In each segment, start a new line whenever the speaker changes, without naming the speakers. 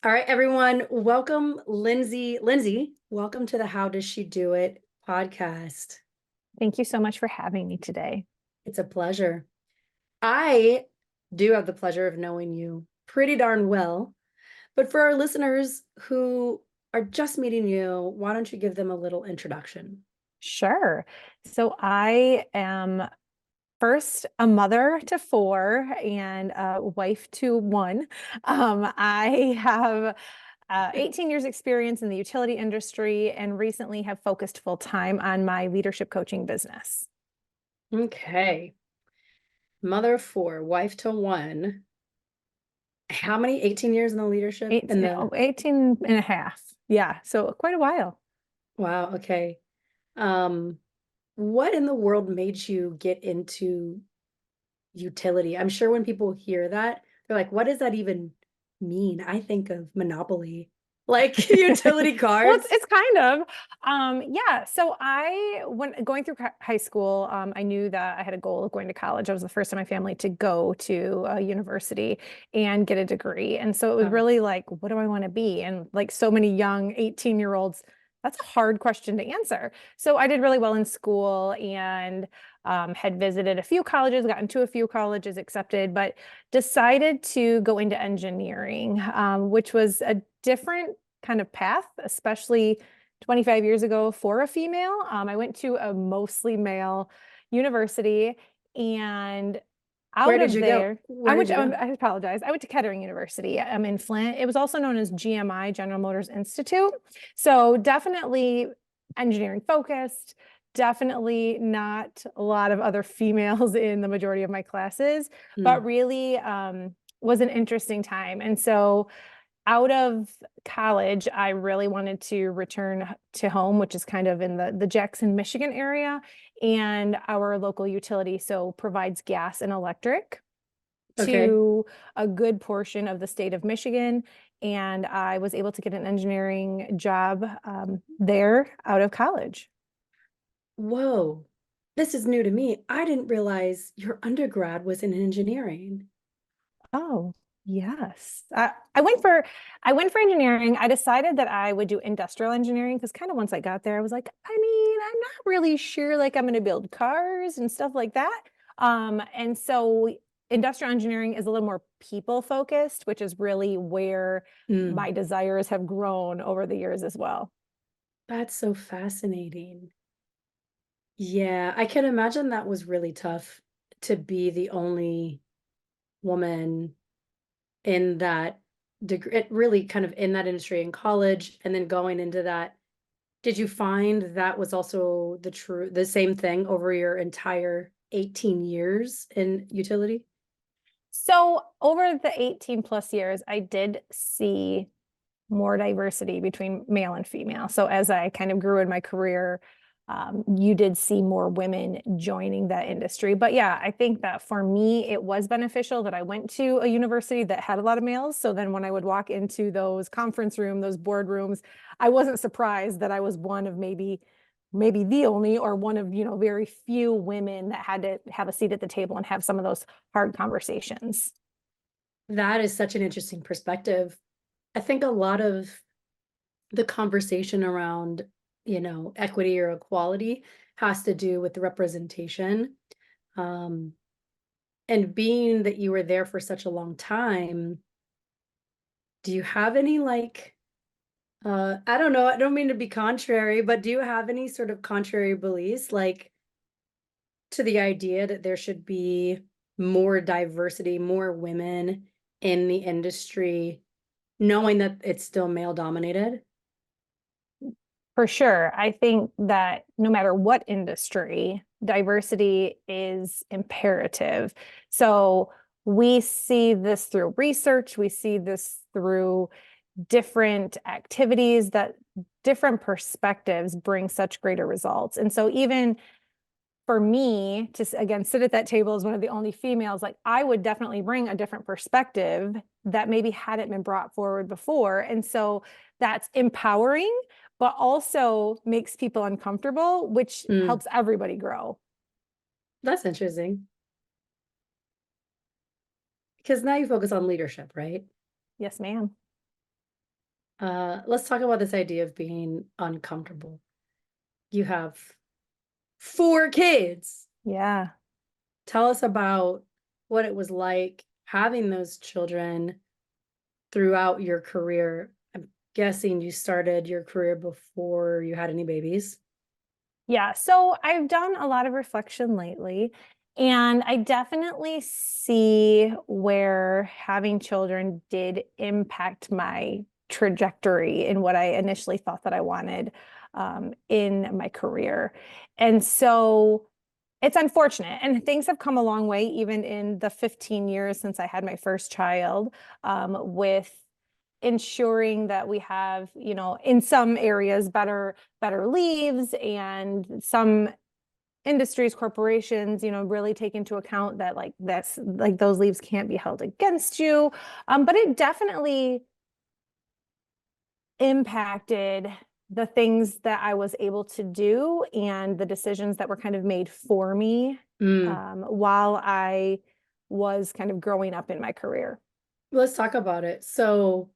All right, everyone. Welcome, Lindsay. Lindsay, welcome to the How Does She Do It podcast.
Thank you so much for having me today.
It's a pleasure. I do have the pleasure of knowing you pretty darn well, but for our listeners who are just meeting you, why don't you give them a little introduction?
Sure. So I am first a mother to four and a wife to one. I have 18 years experience in the utility industry and recently have focused full time on my leadership coaching business.
Okay. Mother of four, wife to one. How many? 18 years in the leadership in the
18 and a half. Yeah. So quite a while.
wow, okay. Um, what in the world made you get into utility? I'm sure when people hear that, they're like, what does that even mean? I think of Monopoly, like utility
Well,
cards.
it's kind of, yeah. So when going through high school, I knew that I had a goal of going to college. I was the first in my family to go to a university and get a degree. And so it was
Oh,
really like, what do I want to be? And like so many young 18-year-olds, that's a hard question to answer. So I did really well in school and had visited a few colleges, got into a few colleges accepted, but decided to go into engineering, which was a different kind of path, especially 25 years ago for a female. I went to a mostly male university and
where
out
did
of
you go?
there,
Where did you go?
I apologize. I went to Kettering University. I'm in Flint. It was also known as GMI, General Motors Institute. So definitely engineering focused, definitely not a lot of other females in the majority of my classes, but
Hmm.
really was an interesting time. And so out of college, I really wanted to return to home, which is kind of in the Jackson, Michigan area, and our local utility so provides gas and electric
Okay.
to a good portion of the state of Michigan. And I was able to get an engineering job there out of college.
Whoa. This is new to me. I didn't realize your undergrad was in engineering.
Oh, yes. I went for engineering. I decided that I would do industrial engineering because kind of once I got there, I was like, I mean, I'm not really sure like I'm going to build cars and stuff like that. And so industrial engineering is a little more people focused, which is really where my
Hmm.
desires have grown over the years as well.
That's so fascinating. Yeah, I can imagine that was really tough to be the only woman in that degree, really kind of in that industry in college and then going into that. Did you find that was also the same thing over your entire 18 years in utility?
So over the 18 plus years, I did see more diversity between male and female. So as I kind of grew in my career, you did see more women joining that industry. But yeah, I think that for me, it was beneficial that I went to a university that had a lot of males. So then when I would walk into those conference room, those boardrooms, I wasn't surprised that I was one of maybe the only or one of, very few women that had to have a seat at the table and have some of those hard conversations.
That is such an interesting perspective. I think a lot of the conversation around, equity or equality has to do with the representation. Um, and being that you were there for such a long time, do you have any like I don't know, I don't mean to be contrary, but do you have any sort of contrary beliefs like to the idea that there should be more diversity, more women in the industry, knowing that it's still male dominated?
For sure. I think that no matter what industry, diversity is imperative. So we see this through research, we see this through different activities that different perspectives bring such greater results. And so even for me to again sit at that table as one of the only females, like I would definitely bring a different perspective that maybe hadn't been brought forward before. And so that's empowering, but also makes people uncomfortable, which
Mm,
helps everybody grow.
that's interesting because now you focus on leadership, right?
Yes, ma'am.
Let's talk about this idea of being uncomfortable. You have 4 kids.
Yeah.
Tell us about what it was like having those children throughout your career. I'm guessing you started your career before you had any babies.
Yeah, so I've done a lot of reflection lately, and I definitely see where having children did impact my trajectory in what I initially thought that I wanted in my career. And so it's unfortunate, and things have come a long way, even in the 15 years since I had my first child, with ensuring that we have, in some areas better leaves, and some industries, corporations, really take into account that that's like those leaves can't be held against you. But it definitely impacted the things that I was able to do and the decisions that were kind of made for me
Mm.
while I was kind of growing up in my career.
Let's talk about it. So,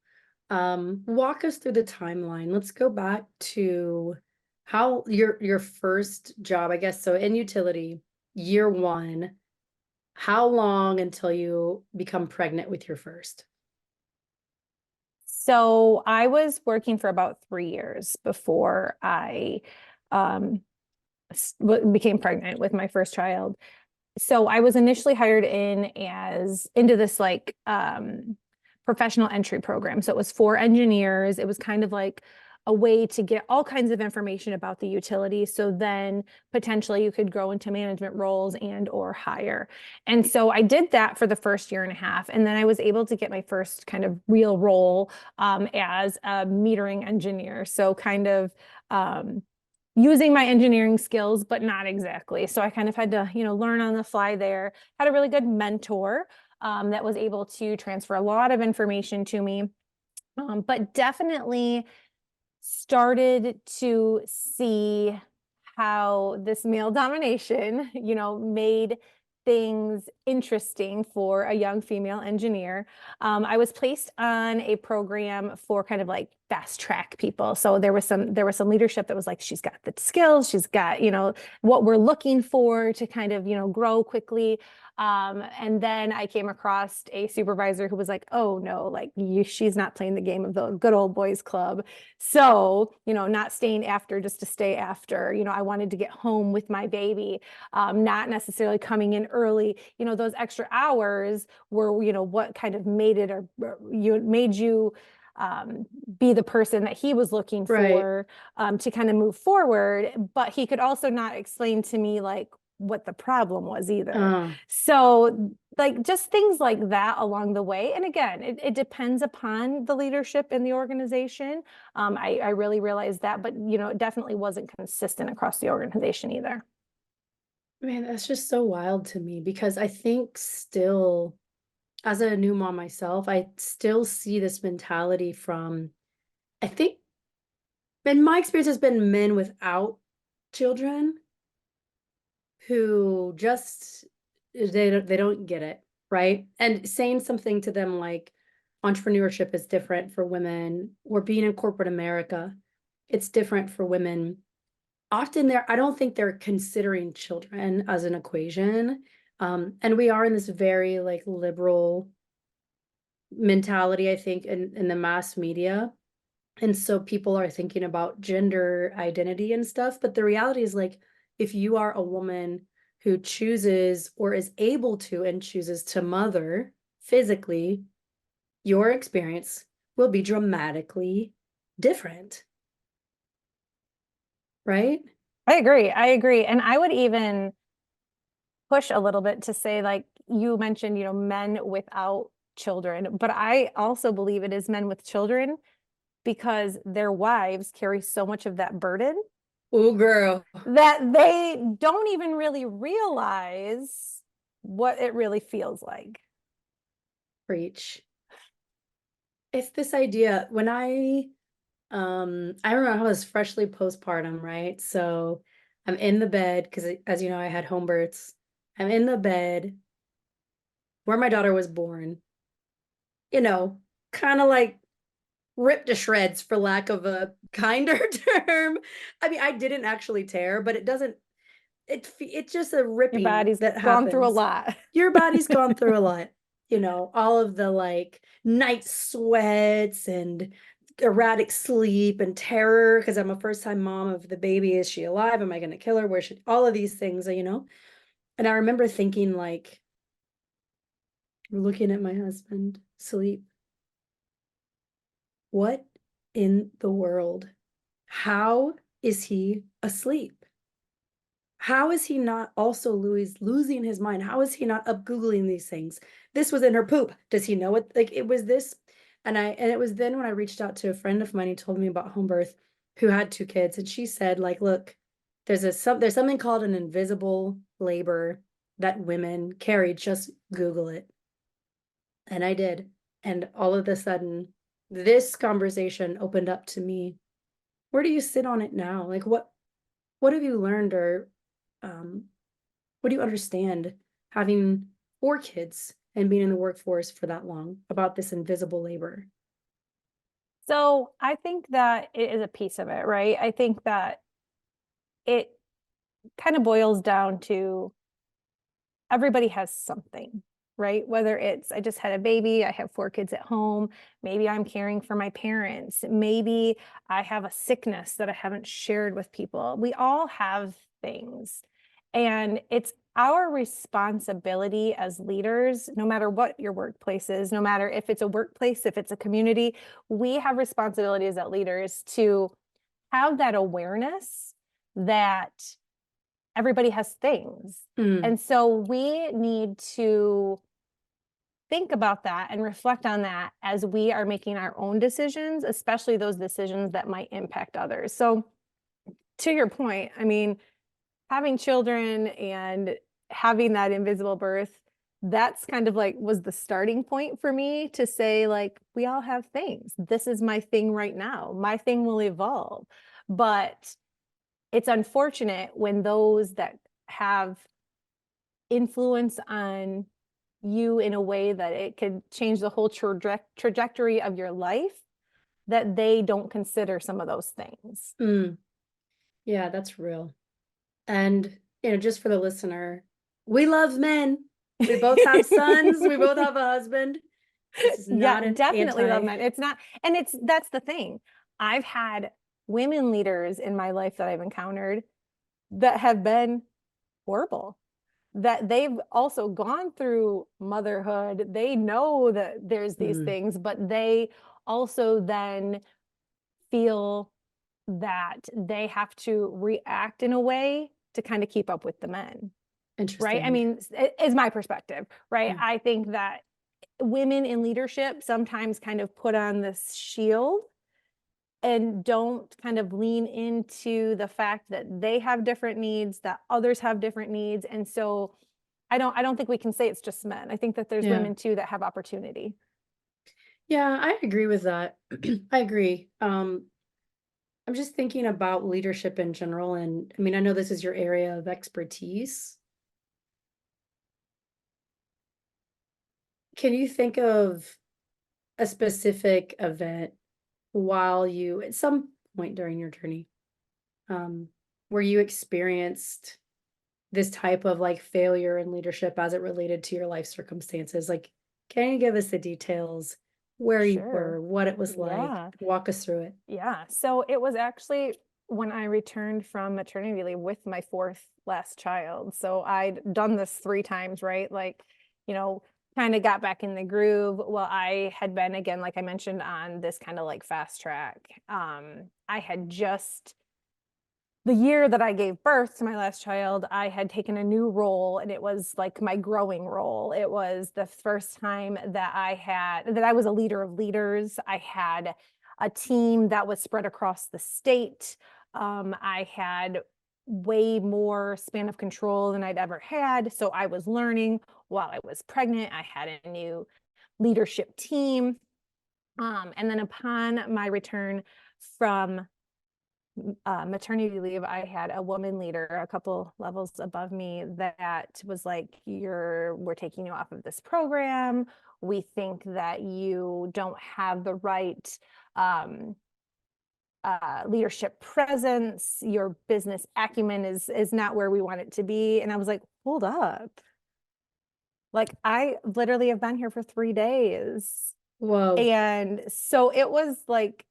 walk us through the timeline. Let's go back to how your first job, I guess. So in utility, year one, how long until you become pregnant with your first?
So I was working for about 3 years before I um, became pregnant with my first child. So I was initially hired in as into this professional entry program. So it was for engineers. It was kind of like a way to get all kinds of information about the utility. So then potentially you could grow into management roles and or higher. And so I did that for the first year and a half. And then I was able to get my first kind of real role as a metering engineer. So kind of using my engineering skills, but not exactly. So I kind of had to, learn on the fly there. Had a really good mentor that was able to transfer a lot of information to me, but definitely started to see how this male domination, made things interesting for a young female engineer. I was placed on a program for kind of like fast track people. So there was some leadership that was like, she's got the skills, she's got, what we're looking for to kind of, grow quickly. And then I came across a supervisor who was like, oh no, like she's not playing the game of the good old boys club. So, not staying after just to stay after, I wanted to get home with my baby, not necessarily coming in early. Those extra hours were, what kind of made it or you made you um, be the person that he was looking
Right.
for to kind of move forward. But he could also not explain to me like what the problem was either.
Uh,
So like just things like that along the way. And again, it depends upon the leadership in the organization. I really realized that, but it definitely wasn't consistent across the organization either.
Man, that's just so wild to me because I think still, as a new mom myself, I still see this mentality from, I think, in my experience, has been men without children who just they don't get it, right? And saying something to them like entrepreneurship is different for women, or being in corporate America, it's different for women. Often I don't think they're considering children as an equation. And we are in this very like liberal mentality, I think, in the mass media. And so people are thinking about gender identity and stuff. But the reality is, like, if you are a woman who chooses or is able to and chooses to mother physically, your experience will be dramatically different, right?
I agree. I agree. And I would even push a little bit to say, like you mentioned, men without children, but I also believe it is men with children because their wives carry so much of that burden
Oh, girl,
that they don't even really realize what it really feels like.
preach. It's this idea when I remember I was freshly postpartum, right? So I'm in the bed because, as you know, I had home births. I'm in the bed where my daughter was born, you know, kind of like ripped to shreds, for lack of a kinder term. I mean, I didn't actually tear, but it doesn't, it's just a
Your
ripping
body's
that
gone through a
happens.
lot.
Your body's gone through a lot, all of the like night sweats and erratic sleep and terror because I'm a first time mom of the baby. Is she alive? Am I going to kill her? Where should all of these things. And I remember thinking, like, looking at my husband sleep, what in the world? How is he asleep? How is he not also losing his mind? How is he not up Googling these things? This was in her poop. Does he know it? Like it was this. And it was then when I reached out to a friend of mine who told me about home birth, who had 2 kids. And she said, like, look, there's something called an invisible labor that women carry. Just Google it. And I did. And all of a sudden, this conversation opened up to me. Where do you sit on it now? Like what have you learned, or um what do you understand having 4 kids and being in the workforce for that long about this invisible labor?
So I think that it is a piece of it, right? I think that it kind of boils down to everybody has something, right? Whether it's I just had a baby, I have 4 kids at home, maybe I'm caring for my parents, maybe I have a sickness that I haven't shared with people. We all have things. And it's our responsibility as leaders, no matter what your workplace is, no matter if it's a workplace, if it's a community, we have responsibilities as leaders to have that awareness that everybody has things.
Mm,
And so we need to think about that and reflect on that as we are making our own decisions, especially those decisions that might impact others. So, to your point, I mean, having children and having that invisible birth, that's kind of like was the starting point for me to say, like, we all have things. This is my thing right now. My thing will evolve. But it's unfortunate when those that have influence on you in a way that it could change the whole trajectory of your life, that they don't consider some of those things.
mm, yeah, that's real. And just for the listener, we love men. We both have sons. We both have a husband. This is
Yeah,
not an
definitely love
anti.
men. It's not, and that's the thing. I've had women leaders in my life that I've encountered that have been horrible, that they've also gone through motherhood. They know that there's these
Mm,
things, but they also then feel that they have to react in a way to kind of keep up with the men, right? I
interesting.
mean, is my perspective, right?
Yeah.
I think that women in leadership sometimes kind of put on this shield and don't kind of lean into the fact that they have different needs, that others have different needs. And so I don't think we can say it's just men. I think that there's
Yeah.
women too that have opportunity.
Yeah, I agree with that. I agree. I'm just thinking about leadership in general. And I mean, I know this is your area of expertise. Can you think of a specific event at some point during your journey, um, where you experienced this type of like failure in leadership as it related to your life circumstances? Like, can you give us the details, where you
Sure.
were, what it was like?
Yeah.
Walk us through it.
Yeah. So it was actually when I returned from maternity leave with my fourth last child. So I'd done this 3 times, right? Like, you know, kind of got back in the groove. Well, I had been, again, like I mentioned, on this kind of like fast track. I had just the year that I gave birth to my last child, I had taken a new role, and it was like my growing role. It was the first time that I was a leader of leaders. I had a team that was spread across the state. I had way more span of control than I'd ever had. So I was learning while I was pregnant. I had a new leadership team. And then upon my return from maternity leave, I had a woman leader a couple levels above me that was like, we're taking you off of this program. We think that you don't have the right um, leadership presence, your business acumen is not where we want it to be. And I was like, hold up. Like, I literally have been here for 3 days.
Whoa.
And so it was like,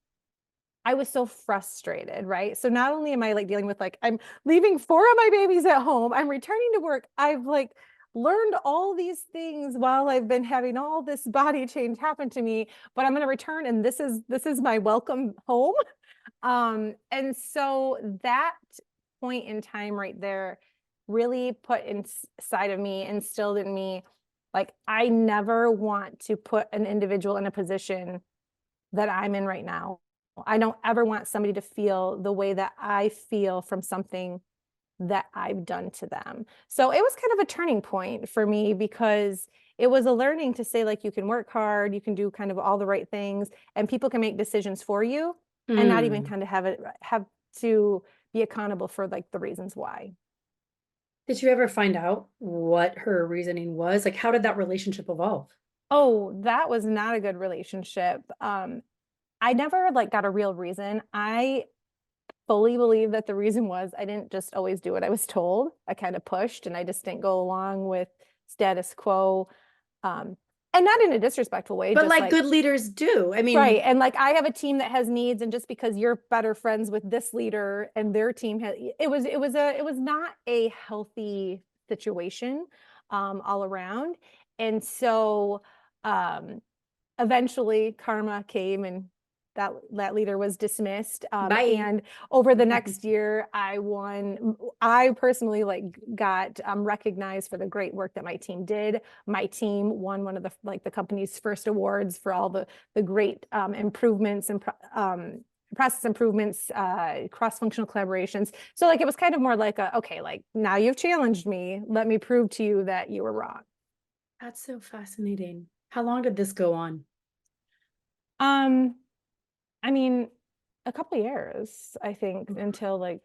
I was so frustrated, right? So not only am I like dealing with like, I'm leaving 4 of my babies at home, I'm returning to work. I've like learned all these things while I've been having all this body change happen to me, but I'm going to return and this is my welcome home. And so that point in time right there really put inside of me, instilled in me, like, I never want to put an individual in a position that I'm in right now. I don't ever want somebody to feel the way that I feel from something that I've done to them. So it was kind of a turning point for me because it was a learning to say, like, you can work hard, you can do kind of all the right things, and people can make decisions for you and not even
Mm.
kind of have to be accountable for like the reasons why.
Did you ever find out what her reasoning was? Like, how did that relationship evolve?
Oh, that was not a good relationship. I never like got a real reason. I fully believe that the reason was I didn't just always do what I was told. I kind of pushed and I just didn't go along with status quo. Um, and not in a disrespectful way,
But
just
like
like,
good leaders do. I
right.
mean,
And like, I have a team that has needs, and just because you're better friends with this leader and their team has, it was not a healthy situation, all around. And so, um, eventually karma came and that leader was dismissed.
bye.
And over the next year, I personally like got recognized for the great work that my team did. My team won one of the like the company's first awards for all the great improvements and process improvements, cross-functional collaborations. So like, it was kind of more like okay, like, now you've challenged me, let me prove to you that you were wrong.
That's so fascinating. How long did this go on?
Um, I mean, a couple years, I think,
Oof.
until like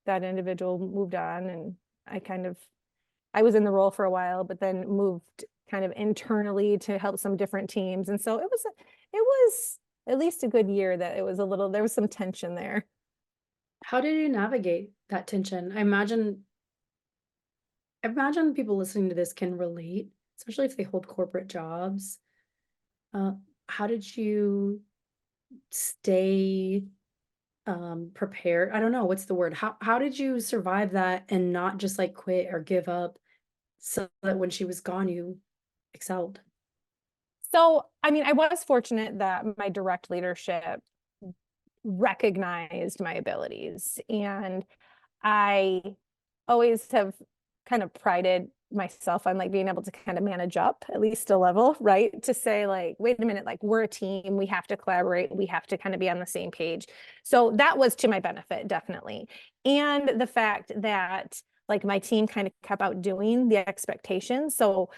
that individual moved on, and I was in the role for a while, but then moved kind of internally to help some different teams. And so it was at least a good year that there was some tension there.
How did you navigate that tension? I imagine people listening to this can relate, especially if they hold corporate jobs. Uh, how did you stay prepared? I don't know, what's the word? How did you survive that and not just like quit or give up so that when she was gone, you excelled?
So, I mean, I was fortunate that my direct leadership recognized my abilities, and I always have kind of prided myself on like being able to kind of manage up at least a level, right? To say like, wait a minute, like, we're a team, we have to collaborate, we have to kind of be on the same page. So that was to my benefit, definitely. And the fact that like my team kind of kept outdoing the expectations. So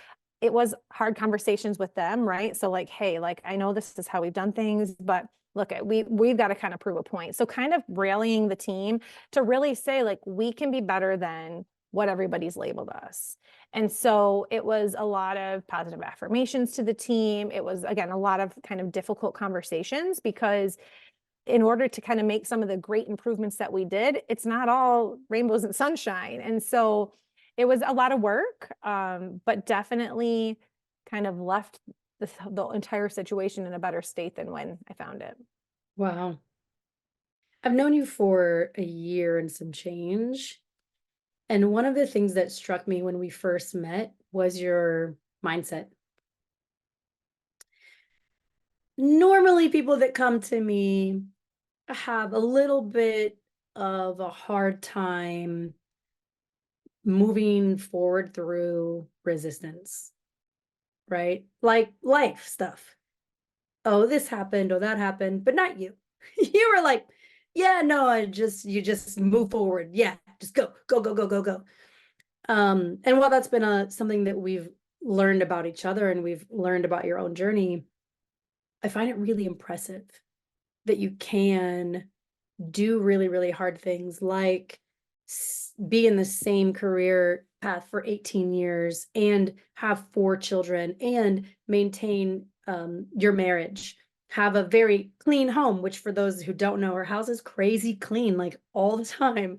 it was hard conversations with them, right? So like, hey, like, I know this is how we've done things, but look, we've got to kind of prove a point. So kind of rallying the team to really say like, we can be better than what everybody's labeled us. And so it was a lot of positive affirmations to the team. It was, again, a lot of kind of difficult conversations, because in order to kind of make some of the great improvements that we did, it's not all rainbows and sunshine. And so it was a lot of work, but definitely kind of left the entire situation in a better state than when I found it.
Wow. I've known you for a year and some change. And one of the things that struck me when we first met was your mindset. Normally, people that come to me have a little bit of a hard time moving forward through resistance, right? Like life stuff. Oh, this happened, oh, that happened, but not you. You were like, yeah, no, you just move forward. Yeah, just go, go, go, go, go, go. And while that's been something that we've learned about each other and we've learned about your own journey, I find it really impressive that you can do really, really hard things like be in the same career path for 18 years and have 4 children and maintain your marriage. have a very clean home, which for those who don't know, our house is crazy clean, like all the time.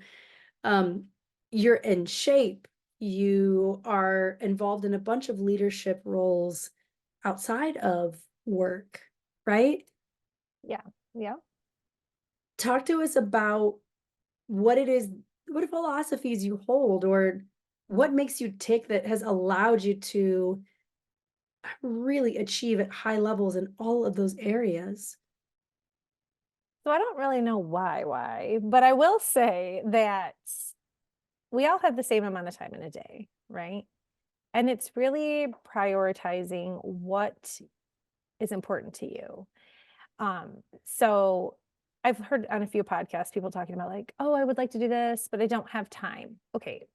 Um, you're in shape. You are involved in a bunch of leadership roles outside of work, right?
Yeah. Yeah.
Talk to us about what it is, what philosophies you hold, or what makes you tick that has allowed you to really achieve at high levels in all of those areas.
So I don't really know why, but I will say that we all have the same amount of time in a day, right? And it's really prioritizing what is important to you. So I've heard on a few podcasts people talking about like, oh, I would like to do this, but I don't have time. Okay,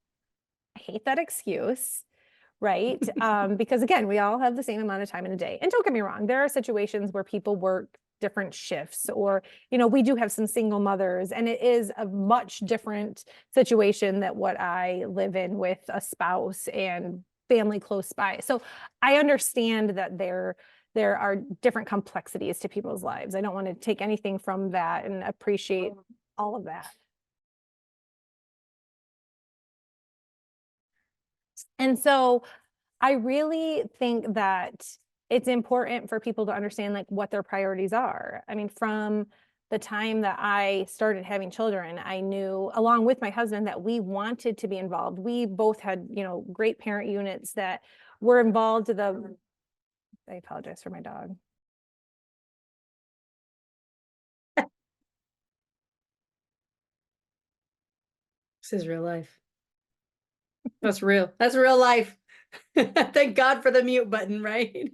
I hate that excuse, right? Because again, we all have the same amount of time in a day. And don't get me wrong, there are situations where people work different shifts, or we do have some single mothers, and it is a much different situation than what I live in with a spouse and family close by. So I understand that there are different complexities to people's lives. I don't want to take anything from that, and appreciate all of that. And so I really think that it's important for people to understand like what their priorities are. I mean, from the time that I started having children, I knew along with my husband that we wanted to be involved. We both had, great parent units that were involved. I apologize for my dog.
This is real life. That's real. That's real life. Thank God for the mute button, right?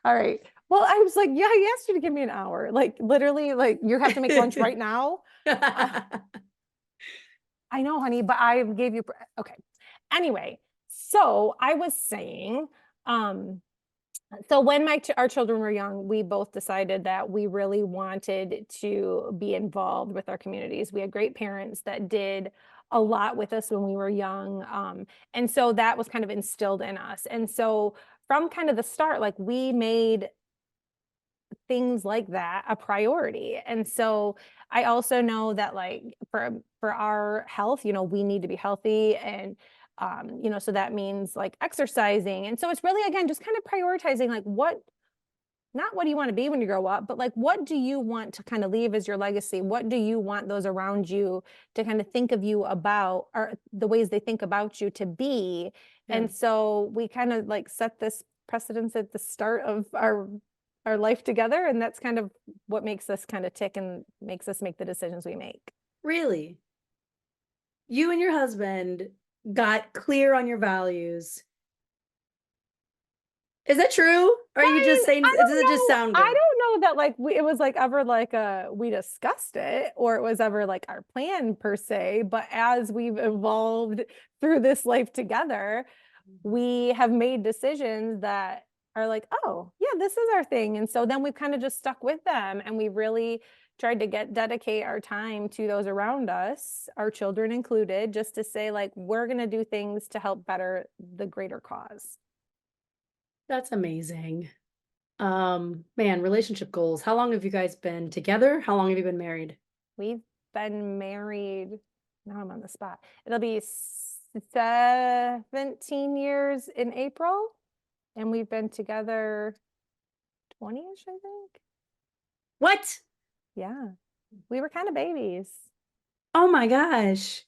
All right. Well, I was like, yeah, I asked you to give me an hour. Like literally, like you have to make lunch right now. I know, honey, but I gave you okay. Anyway, so I was saying, so when our children were young, we both decided that we really wanted to be involved with our communities. We had great parents that did a lot with us when we were young. And so that was kind of instilled in us. And so from kind of the start, like we made things like that a priority. And so I also know that like for our health, we need to be healthy, and so that means like exercising. And so it's really again just kind of prioritizing like not what do you want to be when you grow up, but like what do you want to kind of leave as your legacy? What do you want those around you to kind of think of you about, or the ways they think about you to be?
Yeah.
And so we kind of like set this precedence at the start of our life together, and that's kind of what makes us kind of tick and makes us make the decisions we make.
Really? You and your husband got clear on your values. Is that true? Or are you just saying,
I
does it
don't
just
know.
sound
I
good?
don't know that like it was like ever like we discussed it, or it was ever like our plan per se, but as we've evolved through this life together, we have made decisions that are like, oh, yeah, this is our thing. And so then we've kind of just stuck with them, and we really tried to dedicate our time to those around us, our children included, just to say like, we're going to do things to help better the greater cause.
That's amazing. Man, relationship goals. How long have you guys been together? How long have you been married?
We've been married, now I'm on the spot. It'll be 17 years in April, and we've been together 20-ish, I think.
What?
Yeah. We were kind of babies.
Oh my gosh.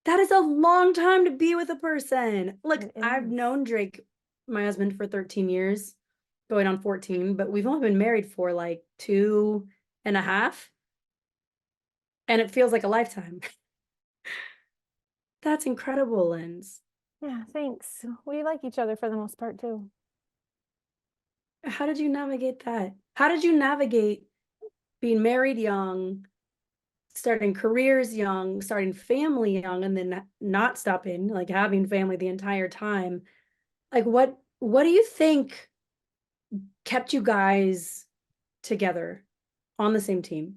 That is a long time to be with a person. Look,
It
I've
is.
known Drake, my husband, for 13 years, going on 14, but we've only been married for like 2.5, and it feels like a lifetime. That's incredible, Linz.
Yeah, thanks. We like each other for the most part too.
How did you navigate that? How did you navigate being married young, starting careers young, starting family young, and then not stopping, like having family the entire time? Like what do you think kept you guys together on the same team?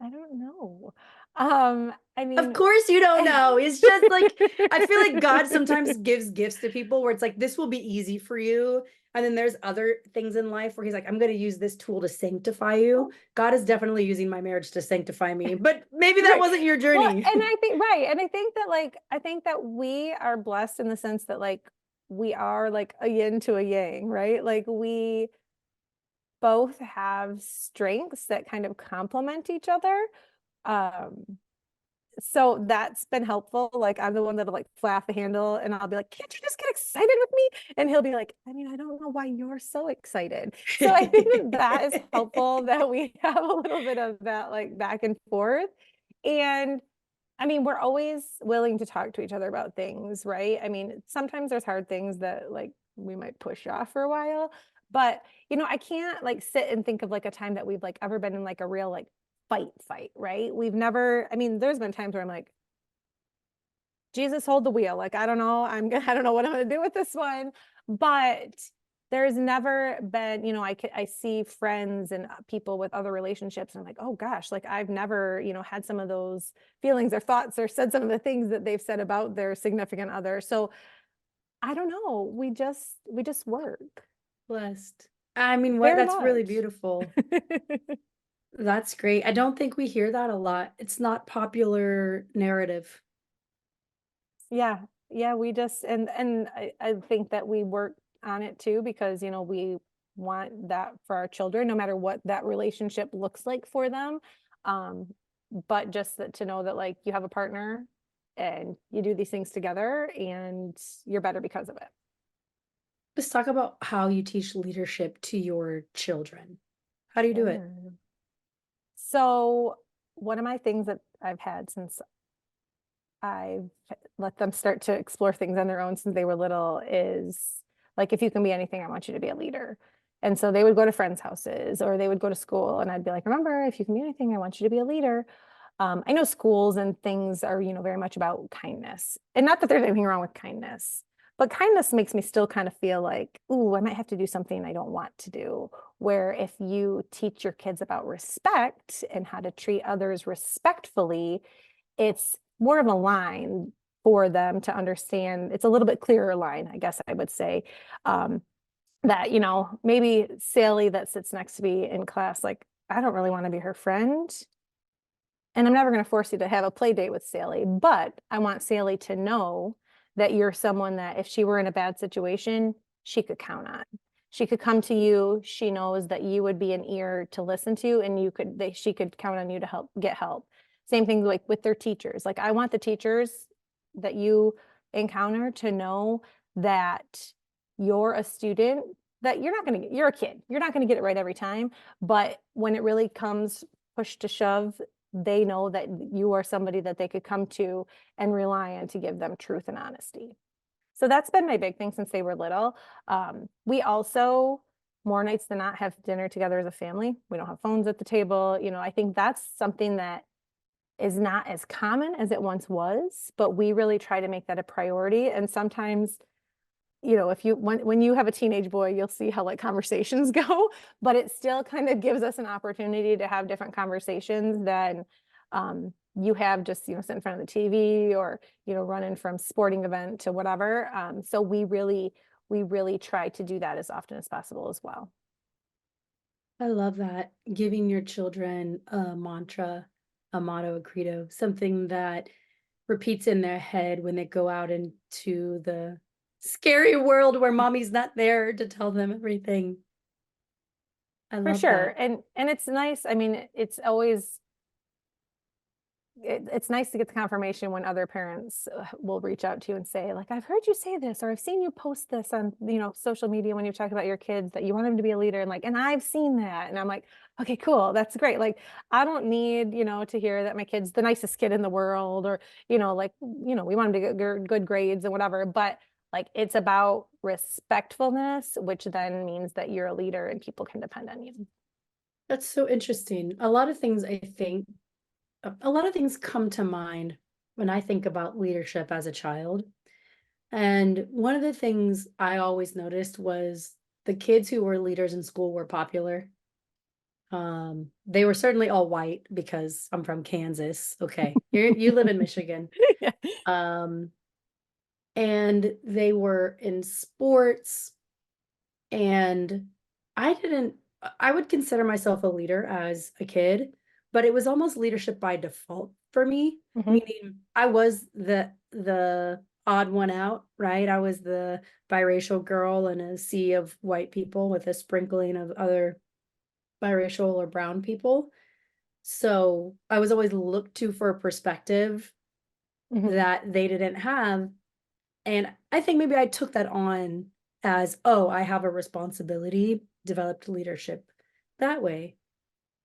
I don't know. I
Of
mean,
course you don't know. It's just like I feel like God sometimes gives gifts to people where it's like this will be easy for you. And then there's other things in life where he's like, I'm going to use this tool to sanctify you. God is definitely using my marriage to sanctify me, but maybe that
right.
wasn't your
Well,
journey.
and I think right, and I think that like I think that we are blessed in the sense that like we are like a yin to a yang, right? Like we both have strengths that kind of complement each other. Um, so that's been helpful. Like I'm the one that'll like fly off the handle and I'll be like, can't you just get excited with me? And he'll be like, I mean, I don't know why you're so excited. So I think that that is helpful that we have a little bit of that like back and forth. And I mean, we're always willing to talk to each other about things, right? I mean, sometimes there's hard things that like we might push off for a while, but I can't like sit and think of like a time that we've like ever been in like a real like fight, right? We've never, I mean, there's been times where I'm like, Jesus, hold the wheel. Like, I don't know, I don't know what I'm gonna do with this one. But there's never been, I see friends and people with other relationships, and I'm like, oh gosh, like I've never, had some of those feelings or thoughts or said some of the things that they've said about their significant other. So I don't know. We just work
Blessed. I mean, what
very
that's really
much.
beautiful. That's great. I don't think we hear that a lot. It's not popular narrative.
Yeah. Yeah, we just and I think that we work on it too because we want that for our children no matter what that relationship looks like for them. Um but just that to know that like you have a partner and you do these things together and you're better because of it.
Let's talk about how you teach leadership to your children. How do you do it?
Yeah. So one of my things that I've had since I've let them start to explore things on their own since they were little is like, if you can be anything, I want you to be a leader. And so they would go to friends' houses or they would go to school, and I'd be like, remember, if you can be anything, I want you to be a leader. I know schools and things are, very much about kindness. And not that there's anything wrong with kindness, but kindness makes me still kind of feel like, ooh, I might have to do something I don't want to do. Where if you teach your kids about respect and how to treat others respectfully, it's more of a line for them to understand. It's a little bit clearer line, I guess I would say. Um, that, maybe Sally that sits next to me in class, like, I don't really want to be her friend. And I'm never going to force you to have a play date with Sally, but I want Sally to know that you're someone that if she were in a bad situation, she could count on. She could come to you. She knows that you would be an ear to listen to, and she could count on you to get help. Same thing like with their teachers. Like I want the teachers that you encounter to know that you're a student, that you're a kid. You're not going to get it right every time, but when it really comes push to shove, they know that you are somebody that they could come to and rely on to give them truth and honesty. So that's been my big thing since they were little. We also, more nights than not, have dinner together as a family. We don't have phones at the table. I think that's something that is not as common as it once was, but we really try to make that a priority. And sometimes if when you have a teenage boy, you'll see how like conversations go, but it still kind of gives us an opportunity to have different conversations than you have just sitting in front of the TV or running from sporting event to whatever. So we really try to do that as often as possible as well.
I love that. Giving your children a mantra, a motto, a credo, something that repeats in their head when they go out into the scary world where mommy's not there to tell them everything. I
For
love
sure.
that.
And it's nice. I mean, it's always it's nice to get the confirmation when other parents will reach out to you and say like, I've heard you say this, or I've seen you post this on social media when you've talked about your kids that you want them to be a leader, and like, and I've seen that, and I'm like, okay, cool, that's great. Like I don't need to hear that my kid's the nicest kid in the world, or like we want them to get good grades and whatever, but like it's about respectfulness, which then means that you're a leader and people can depend on you.
That's so interesting. A lot of things I think, a lot of things come to mind when I think about leadership as a child. And one of the things I always noticed was the kids who were leaders in school were popular. They were certainly all white because I'm from Kansas. Okay. You live in Michigan.
Yeah.
Um, and they were in sports, and I would consider myself a leader as a kid, but it was almost leadership by default for me,
Mhm.
meaning I was the odd one out, right? I was the biracial girl in a sea of white people with a sprinkling of other biracial or brown people. So I was always looked to for a perspective
Mhm.
that they didn't have. And I think maybe I took that on as, oh, I have a responsibility, developed leadership that way.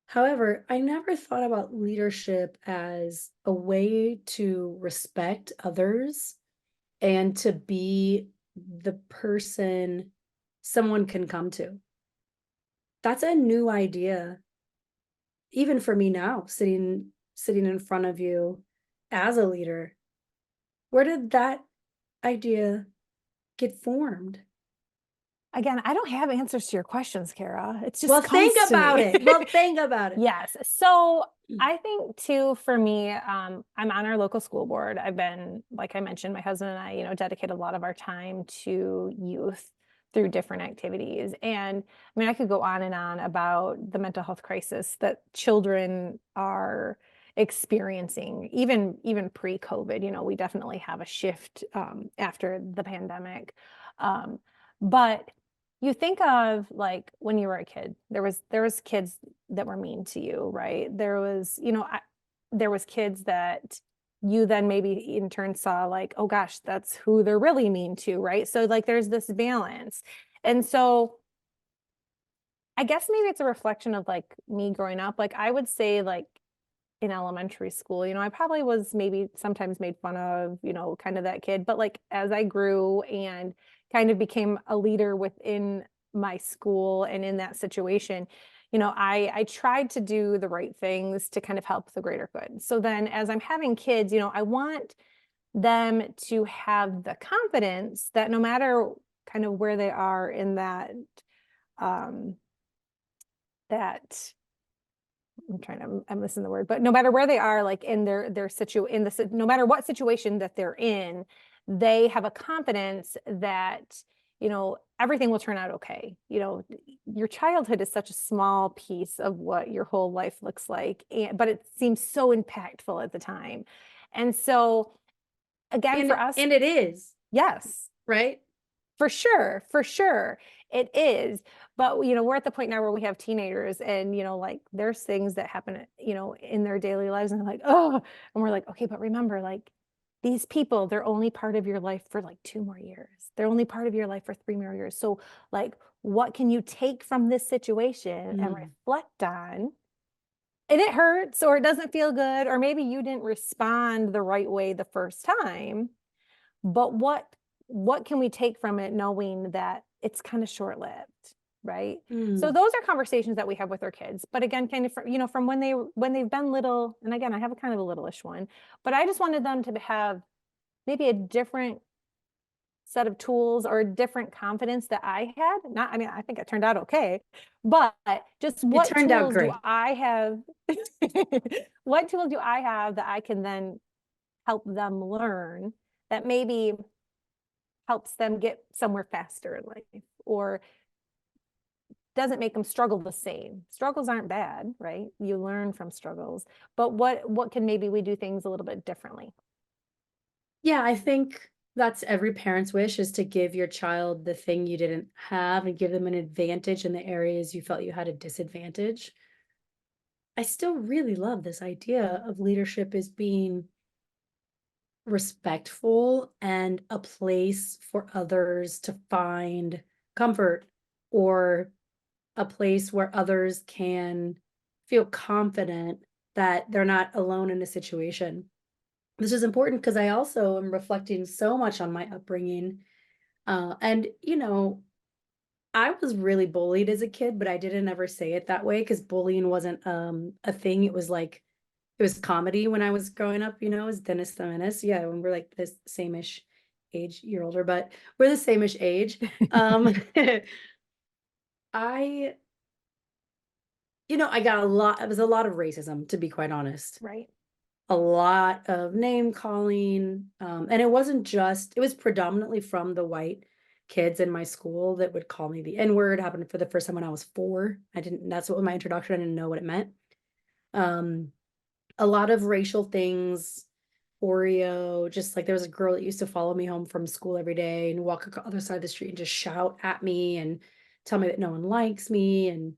However, I never thought about leadership as a way to respect others and to be the person someone can come to. That's a new idea, even for me now, sitting in front of you as a leader. Where did that idea get formed?
Again, I don't have answers to your questions, Kara. It
Well,
just
think
comes to
about
me.
it. Well, think about it.
Yes. So I think too, for me, I'm on our local school board. I've been, like I mentioned, my husband and I, dedicate a lot of our time to youth through different activities. And I mean, I could go on and on about the mental health crisis that children are experiencing, even pre-COVID. We definitely have a shift after the pandemic. But you think of like when you were a kid, there was kids that were mean to you, right? There was kids that you then maybe in turn saw like, oh gosh, that's who they're really mean to, right? So like there's this balance. And so I guess maybe it's a reflection of like me growing up. Like I would say like in elementary school, I probably was maybe sometimes made fun of, kind of that kid. But like as I grew and kind of became a leader within my school and in that situation, I tried to do the right things to kind of help the greater good. So then as I'm having kids, I want them to have the confidence that no matter kind of where they are in um that I'm missing the word, but no matter where they are, like in their no matter what situation that they're in, they have a confidence that, everything will turn out okay. Your childhood is such a small piece of what your whole life looks like, but it seems so impactful at the time. And so again,
And
for us,
and it is,
yes,
right?
for sure, for sure. It is. But we're at the point now where we have teenagers and like there's things that happen, in their daily lives and they're like, oh, and we're like, okay, but remember, like these people, they're only part of your life for like 2 more years. They're only part of your life for 3 more years. So like what can you take from this situation and
Mm,
reflect on? And it hurts or it doesn't feel good, or maybe you didn't respond the right way the first time, but what can we take from it knowing that it's kind of short-lived, right? So
mm.
those are conversations that we have with our kids. But again, kind of from when they've been little, and again, I have a kind of a littleish one, but I just wanted them to have maybe a different set of tools or a different confidence that I had. Not, I mean, I think it turned out okay, but just
It
what
turned out
tools do
great.
I have? What tools do I have that I can then help them learn that maybe helps them get somewhere faster in life or doesn't make them struggle the same. Struggles aren't bad, right? You learn from struggles. But what can maybe we do things a little bit differently?
Yeah, I think that's every parent's wish, is to give your child the thing you didn't have and give them an advantage in the areas you felt you had a disadvantage. I still really love this idea of leadership as being respectful and a place for others to find comfort, or a place where others can feel confident that they're not alone in a situation. This is important because I also am reflecting so much on my upbringing. And, I was really bullied as a kid, but I didn't ever say it that way because bullying wasn't a thing. It was comedy when I was growing up, as Dennis the Menace. Yeah, when we're like this same-ish age, you're older, but we're the same-ish age. Um, I I got a lot, it was a lot of racism, to be quite honest.
Right.
A lot of name calling. And it wasn't just, it was predominantly from the white kids in my school that would call me the N-word. Happened for the first time when I was 4. That's what was my introduction. I didn't know what it meant. Um, a lot of racial things, Oreo, just like there was a girl that used to follow me home from school every day and walk the other side of the street and just shout at me and tell me that no one likes me. And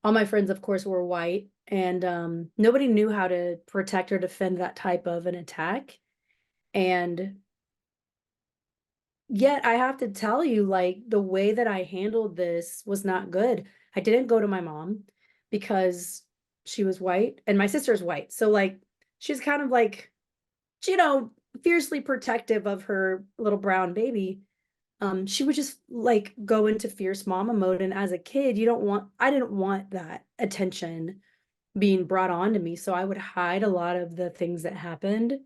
all my friends, of course, were white, and nobody knew how to protect or defend that type of an attack. And yet, I have to tell you, like, the way that I handled this was not good. I didn't go to my mom because she was white, and my sister's white. So, like, she's kind of like, you know, fiercely protective of her little brown baby. She would just like go into fierce mama mode. And as a kid, I didn't want that attention being brought on to me. So I would hide a lot of the things that happened.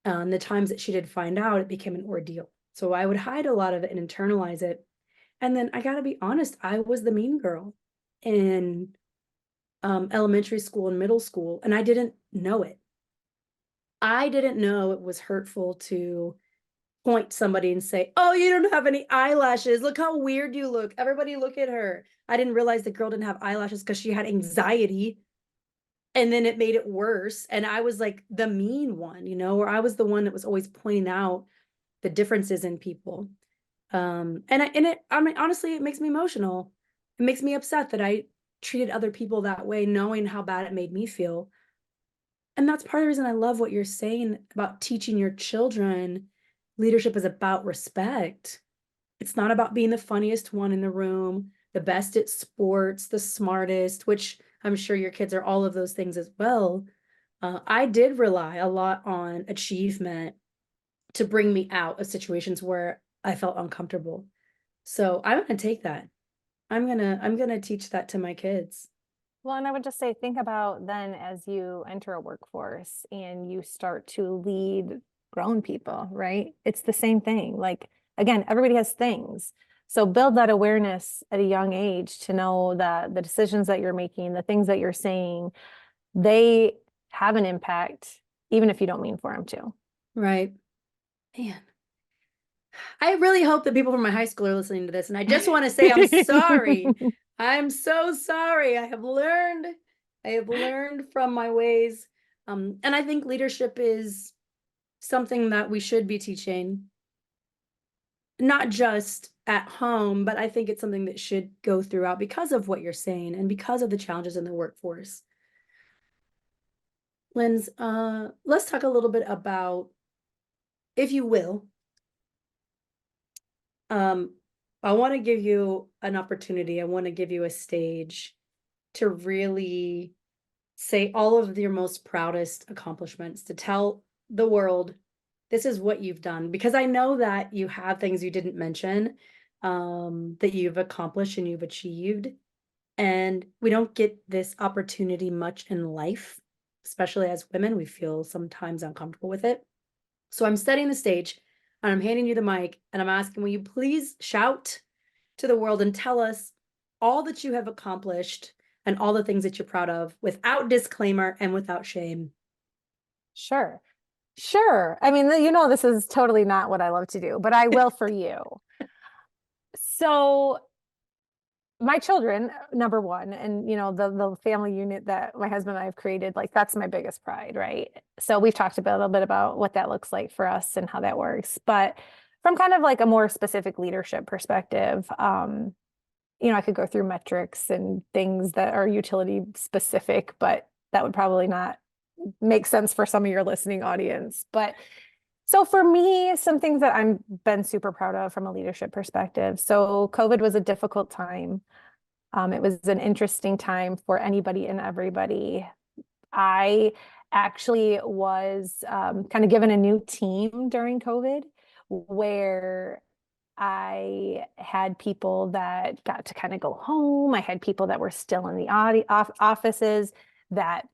The times that she did find out, it became an ordeal. So I would hide a lot of it and internalize it. And then I got to be honest, I was the mean girl in elementary school and middle school, and I didn't know it. I didn't know it was hurtful to point somebody and say, "Oh, you don't have any eyelashes. Look how weird you look. Everybody look at her." I didn't realize the girl didn't have eyelashes because she had anxiety, and then it made it worse. And I was like the mean one, or I was the one that was always pointing out the differences in people. I mean, honestly, it makes me emotional. It makes me upset that I treated other people that way, knowing how bad it made me feel. And that's part of the reason I love what you're saying about teaching your children leadership is about respect. It's not about being the funniest one in the room, the best at sports, the smartest, which I'm sure your kids are all of those things as well. I did rely a lot on achievement to bring me out of situations where I felt uncomfortable. So I'm gonna take that. I'm gonna teach that to my kids.
Well, and I would just say, think about then as you enter a workforce and you start to lead grown people, right? It's the same thing. Like, again, everybody has things. So build that awareness at a young age to know that the decisions that you're making, the things that you're saying, they have an impact, even if you don't mean for them to.
Right. Man, I really hope that people from my high school are listening to this. And I just want to say I'm sorry. I'm so sorry. I have learned from my ways. And I think leadership is something that we should be teaching, not just at home, but I think it's something that should go throughout because of what you're saying and because of the challenges in the workforce. Linz, let's talk a little bit about, if you will, um, I want to give you an opportunity. I want to give you a stage to really say all of your most proudest accomplishments, to tell the world this is what you've done. Because I know that you have things you didn't mention, that you've accomplished and you've achieved. And we don't get this opportunity much in life, especially as women. We feel sometimes uncomfortable with it. So I'm setting the stage and I'm handing you the mic and I'm asking, will you please shout to the world and tell us all that you have accomplished and all the things that you're proud of without disclaimer and without shame?
Sure. Sure. I mean, this is totally not what I love to do, but I will for you. So my children, number one, and the family unit that my husband and I have created, like that's my biggest pride, right? So we've talked a little bit about what that looks like for us and how that works. But from kind of like a more specific leadership perspective, I could go through metrics and things that are utility specific, but that would probably not make sense for some of your listening audience. But so for me, some things that I've been super proud of from a leadership perspective. So COVID was a difficult time. It was an interesting time for anybody and everybody. I actually was kind of given a new team during COVID where I had people that got to kind of go home. I had people that were still in the offices that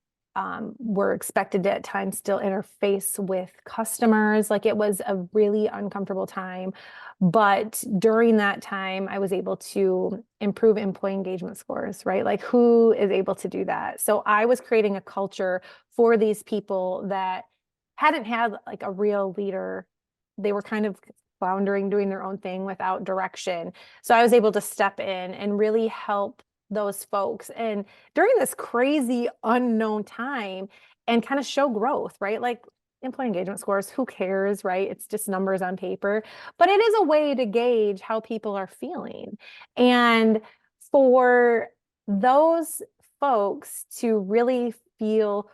were expected to at times still interface with customers. Like it was a really uncomfortable time. But during that time, I was able to improve employee engagement scores, right? Like who is able to do that? So I was creating a culture for these people that hadn't had like a real leader. They were kind of floundering, doing their own thing without direction. So I was able to step in and really help those folks. And during this crazy unknown time and kind of show growth, right? Like employee engagement scores, who cares, right? It's just numbers on paper, but it is a way to gauge how people are feeling. And for those folks to really feel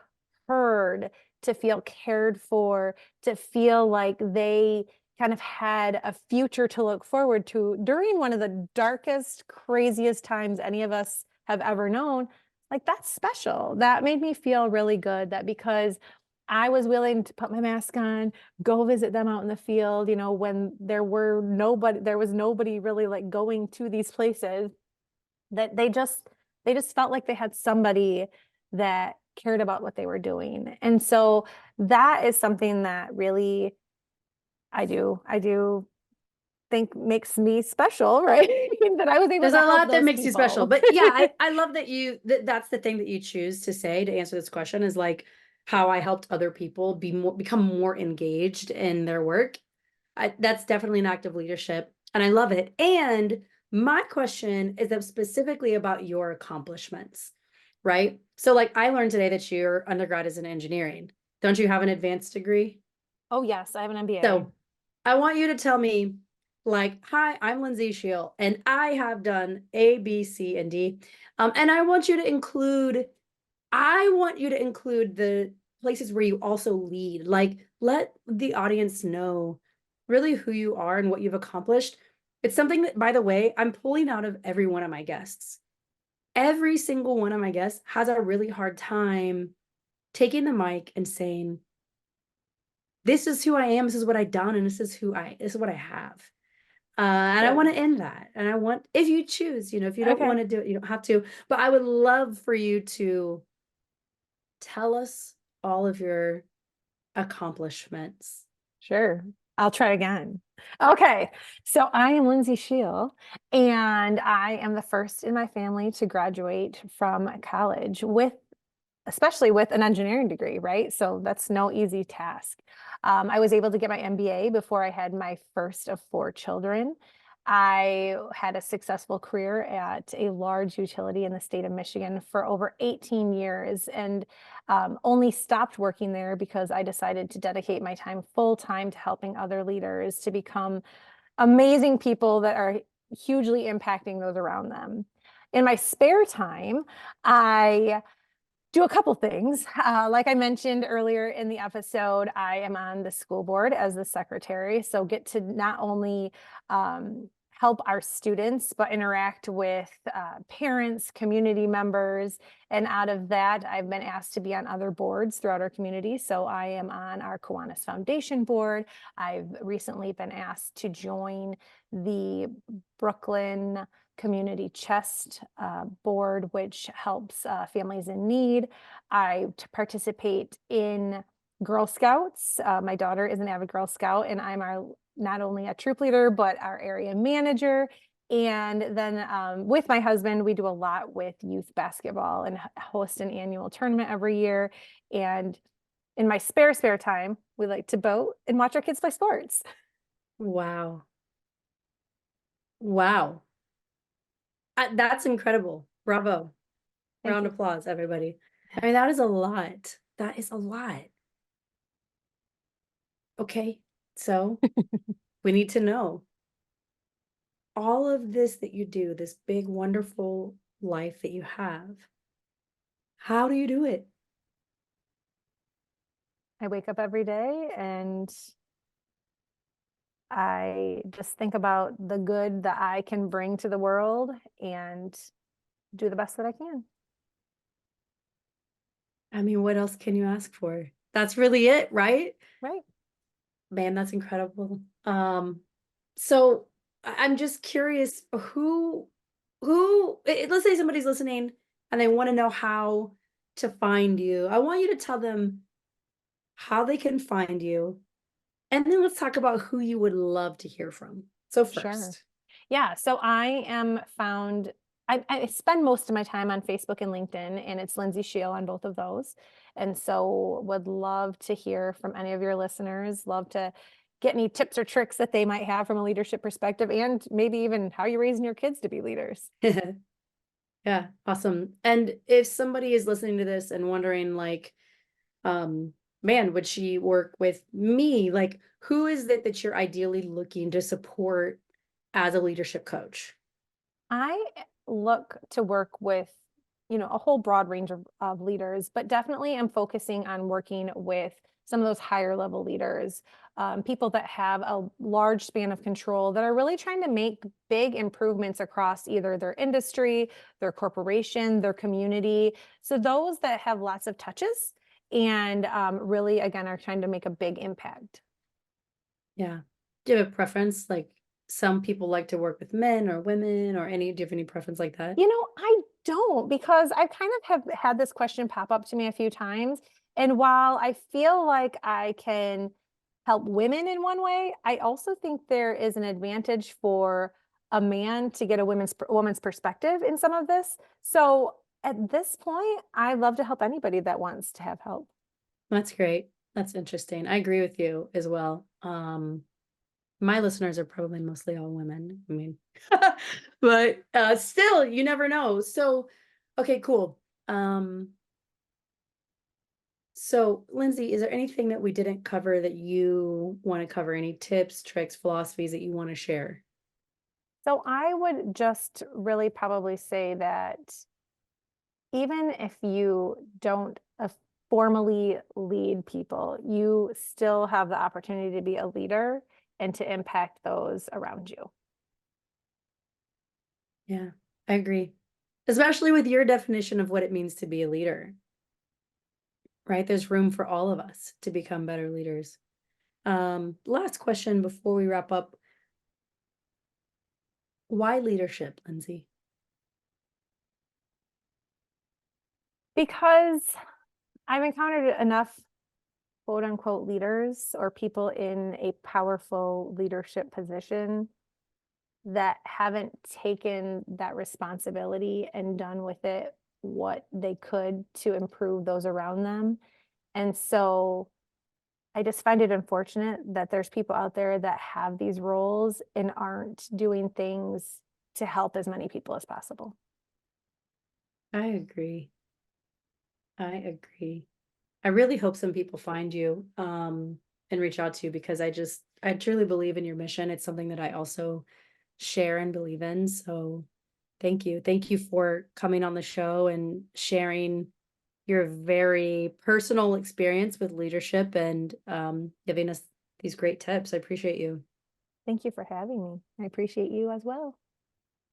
heard, to feel cared for, to feel like they kind of had a future to look forward to during one of the darkest, craziest times any of us have ever known, like that's special. That made me feel really good that because I was willing to put my mask on, go visit them out in the field, you know, when there was nobody really like going to these places, that they just felt like they had somebody that cared about what they were doing. And so that is something that really I do think makes me special, right? That I was able
There's
to
a
help
lot that
those
makes you special,
people.
but yeah, I love that that's the thing that you choose to say to answer this question is like how I helped other people become more engaged in their work. That's definitely an act of leadership, and I love it. And my question is specifically about your accomplishments, right? So, like, I learned today that your undergrad is in engineering. Don't you have an advanced degree?
Oh yes, I have an MBA.
So I want you to tell me, like, hi, I'm Lindsey Schiel, and I have done A, B, C, and D. And I want you to include the places where you also lead. Like, let the audience know really who you are and what you've accomplished. It's something that, by the way, I'm pulling out of every one of my guests. Every single one of my guests has a really hard time taking the mic and saying, this is who I am, this is what I've done, and this is what I have. And I want
Good.
to end that. And I want, if you choose, if you don't
Okay,
want to do it, you don't have to. But I would love for you to tell us all of your accomplishments.
sure. I'll try again. Okay, so I am Lindsey Schiel, and I am the first in my family to graduate from college especially with an engineering degree, right? So that's no easy task. I was able to get my MBA before I had my first of 4 children. I had a successful career at a large utility in the state of Michigan for over 18 years and only stopped working there because I decided to dedicate my time full time to helping other leaders to become amazing people that are hugely impacting those around them. In my spare time, I do a couple things. Like I mentioned earlier in the episode, I am on the school board as the secretary. So get to not only help our students, but interact with parents, community members. And out of that, I've been asked to be on other boards throughout our community. So I am on our Kiwanis Foundation board. I've recently been asked to join the Brooklyn Community Chest board, which helps families in need. I participate in Girl Scouts. My daughter is an avid Girl Scout, and I'm not only a troop leader, but our area manager. And then with my husband, we do a lot with youth basketball and host an annual tournament every year. And in my spare time, we like to boat and watch our kids play sports.
Wow. Wow. That's incredible. Bravo.
Thank
Round
you.
of applause, everybody. I mean, that is a lot. That is a lot. Okay. So we need to know all of this that you do, this big, wonderful life that you have. How do you do it?
I wake up every day and I just think about the good that I can bring to the world and do the best that I can.
I mean, what else can you ask for? That's really it, right?
Right.
Man, that's incredible. So I'm just curious let's say somebody's listening and they want to know how to find you, I want you to tell them how they can find you, and then let's talk about who you would love to hear from. So
Sure.
first.
Yeah, so I am found I spend most of my time on Facebook and LinkedIn, and it's Lindsey Schiel on both of those. And so would love to hear from any of your listeners, love to get any tips or tricks that they might have from a leadership perspective, and maybe even how you're raising your kids to be leaders.
Yeah, awesome. And if somebody is listening to this and wondering like, um, man, would she work with me? Like, who is it that you're ideally looking to support as a leadership coach?
I look to work with, a whole broad range of leaders, but definitely am focusing on working with some of those higher level leaders, people that have a large span of control that are really trying to make big improvements across either their industry, their corporation, their community. So those that have lots of touches and really, again, are trying to make a big impact.
Yeah. Do you have a preference? Like some people like to work with men or women or do you have any preference like that?
I don't because I kind of have had this question pop up to me a few times. And while I feel like I can help women in one way, I also think there is an advantage for a man to get a woman's perspective in some of this. So at this point, I love to help anybody that wants to have help.
That's great. That's interesting. I agree with you as well. My listeners are probably mostly all women. I mean, but still, you never know. So, okay, cool. Um, so Lindsay, is there anything that we didn't cover that you want to cover? Any tips, tricks, philosophies that you want to share?
So I would just really probably say that even if you don't formally lead people, you still have the opportunity to be a leader and to impact those around you.
Yeah, I agree. Especially with your definition of what it means to be a leader, right? There's room for all of us to become better leaders. Last question before we wrap up. Why leadership, Lindsay?
Because I've encountered enough quote unquote leaders or people in a powerful leadership position that haven't taken that responsibility and done with it what they could to improve those around them. And so I just find it unfortunate that there's people out there that have these roles and aren't doing things to help as many people as possible.
I agree. I agree. I really hope some people find you and reach out to you because I truly believe in your mission. It's something that I also share and believe in. So thank you. Thank you for coming on the show and sharing your very personal experience with leadership and giving us these great tips. I appreciate you.
Thank you for having me. I appreciate you as well.